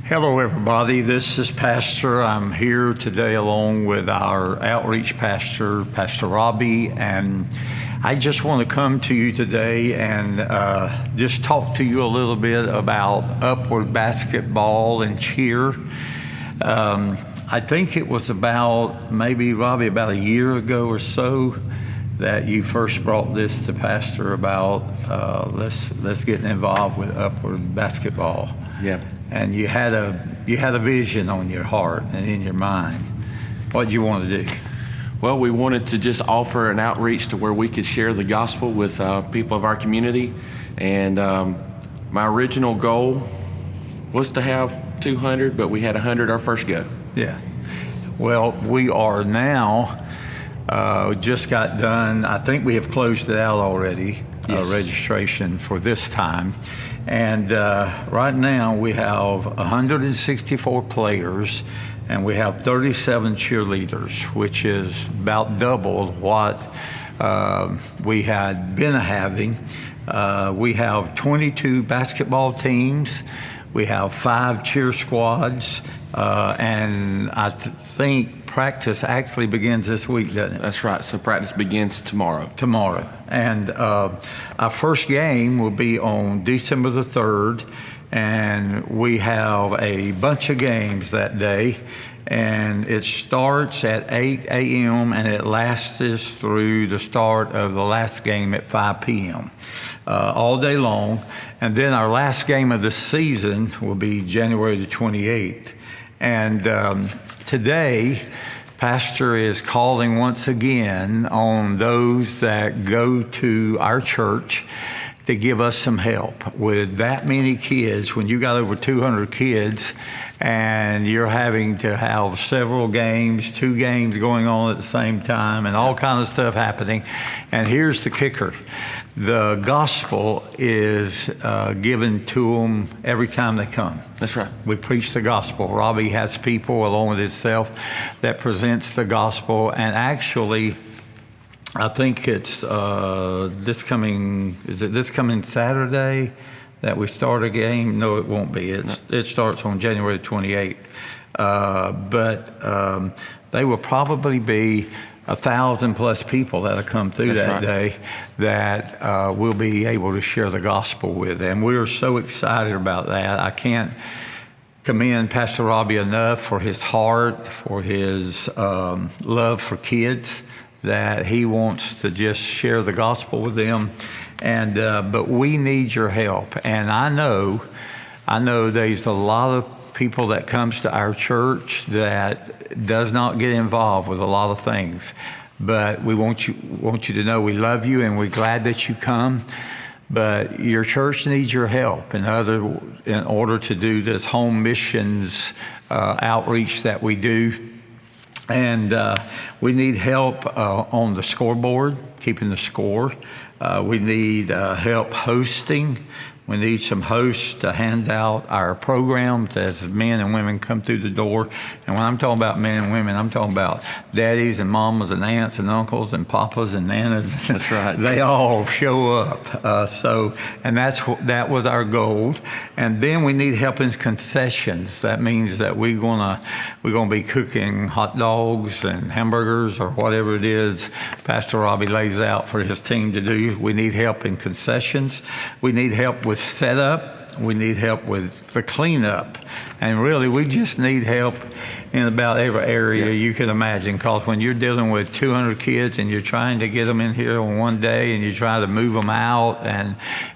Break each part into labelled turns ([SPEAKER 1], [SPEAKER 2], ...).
[SPEAKER 1] Hello, everybody. This is Pastor. I'm here today along with our outreach pastor, Pastor Robbie, and I just want to come to you today and just talk to you a little bit about Upward Basketball and Cheer. I think it was about maybe, Robbie, about a year ago or so that you first brought this to Pastor about let's get involved with Upward Basketball.
[SPEAKER 2] Yeah.
[SPEAKER 1] And you had a vision on your heart and in your mind. What did you want to do?
[SPEAKER 2] Well, we wanted to just offer an outreach to where we could share the gospel with people of our community. And my original goal was to have 200, but we had 100 our first go.
[SPEAKER 1] Yeah. Well, we are now, just got done. I think we have closed it out already,
[SPEAKER 2] Yes.
[SPEAKER 1] Registration for this time. And right now we have 164 players and we have 37 cheerleaders, which is about double what we had been having. We have 22 basketball teams. We have 5 cheer squads. And I think practice actually begins this week, doesn't it?
[SPEAKER 2] That's right. So practice begins tomorrow.
[SPEAKER 1] And our first game will be on December the 3rd, and we have a bunch of games that day, and it starts at 8 a.m. and it lasts us through the start of the last game at 5 p.m. All day long. And then our last game of the season will be January the 28th. And today, Pastor is calling once again on those that go to our church to give us some help. With that many kids, when you got over 200 kids and you're having to have several games, 2 games going on at the same time and all kind of stuff happening. And here's the kicker. The gospel is given to them every time they come.
[SPEAKER 2] That's right.
[SPEAKER 1] We preach the gospel. Robbie has people along with himself that presents the gospel. And actually, I think it's this coming Saturday that we start a game? No, it won't be. It starts on January 28th. But they will probably be 1,000 plus people that'll come through that day that we'll be able to share the gospel with. And we're so excited about that. I can't commend Pastor Robbie enough for his heart, for his love for kids, that he wants to just share the gospel with them. And but we need your help. And I know there's a lot of people that comes to our church that does not get involved with a lot of things, but we want you to know we love you and we're glad that you come. But your church needs your help in order to do this home missions outreach that we do. And we need help on the scoreboard, keeping the score. We need help hosting. We need some hosts to hand out our programs as men and women come through the door. And when I'm talking about men and women, I'm talking about daddies and mamas and aunts and uncles and papas and nanas.
[SPEAKER 2] That's right.
[SPEAKER 1] They all show up. And that was our goal. And then we need help in concessions. That means that we're gonna be cooking hot dogs and hamburgers or whatever it is Pastor Robbie lays out for his team to do. We need help in concessions. We need help with setup. We need help with the cleanup. And really, we just need help in about every area you can imagine. Because when you're dealing with 200 kids and you're trying to get them in here on one day and you try to move them out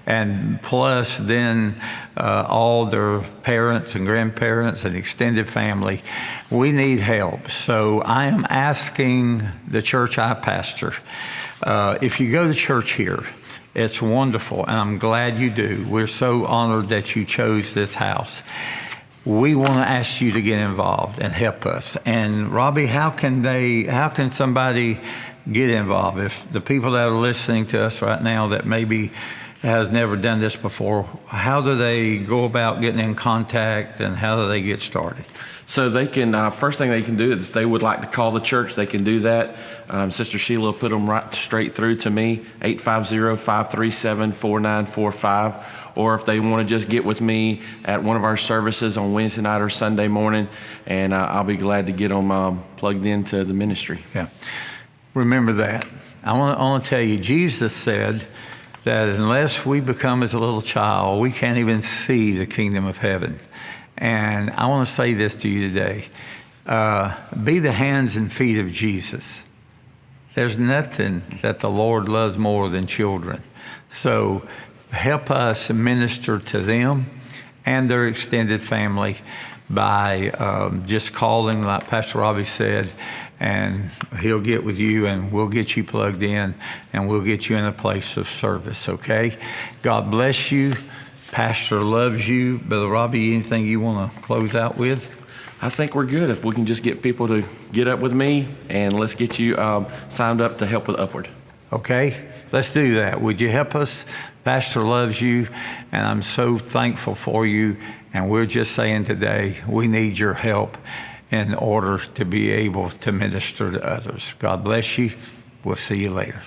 [SPEAKER 1] and plus then all their parents and grandparents and extended family, we need help. So I am asking the church I pastor, if you go to church here, it's wonderful, and I'm glad you do. We're so honored that you chose this house. We want to ask you to get involved and help us. And Robbie, how can somebody get involved? If the people that are listening to us right now that maybe has never done this before, how do they go about getting in contact, and how do they get started?
[SPEAKER 2] So they can, first thing they can do is if they would like to call the church, they can do that. Sister Sheila will put them right straight through to me, 850-537-4945. Or if they want to just get with me at one of our services on Wednesday night or Sunday morning, and I'll be glad to get them plugged into the ministry.
[SPEAKER 1] Yeah. Remember that. I want to tell you, Jesus said that unless we become as a little child, we can't even see the kingdom of heaven. And I want to say this to you today. Be the hands and feet of Jesus. There's nothing that the Lord loves more than children. So help us minister to them and their extended family by just calling, like Pastor Robbie said, and he'll get with you, and we'll get you plugged in, and we'll get you in a place of service, okay? God bless you. Pastor loves you. Brother Robbie, anything you want to close out with?
[SPEAKER 2] I think we're good if we can just get people to get up with me, and let's get you signed up to help with Upward.
[SPEAKER 1] Okay, let's do that. Would you help us? Pastor loves you, and I'm so thankful for you. And we're just saying today, we need your help in order to be able to minister to others. God bless you. We'll see you later.